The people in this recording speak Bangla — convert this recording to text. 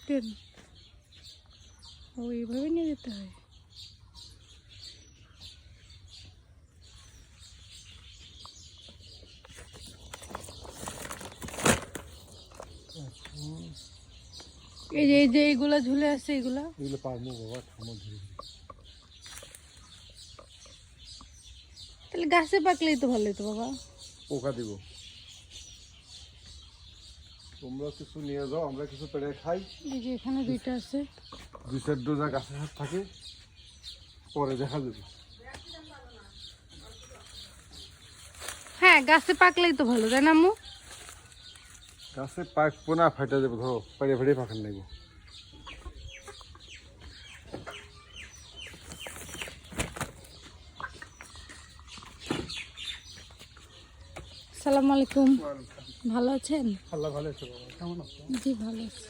দেখতেন ওইভাবে নিয়ে যেতে হয়। এই যে এইগুলা ঝুলে আছে, এগুলো পারবো বাবা, থামো ধীরে ধীরে। তাহলে গাছে পাকলেই তো ভালোই তো বাবা। পোকা দিব, তোমরা কিছু নিয়ে যাও, আমরা কিছু পেড়ে খাই। এই যে এখানে দুইটা আছে, দুই চার ডোজা গাছে হাত থাকে, পরে দেখা যাবে। হ্যাঁ গাছে পাকলেই তো ভালো, তাই না আম্মু? গাছে পাকবো না, ফাইটা যাবে, ধরো পেড়ে ফেড়ে পাখান নেবো। আসসালামু আলাইকুম, ভালো আছেন? আল্লাহ ভালো আছে বাবা, কেমন আছো? জি ভালো আছি।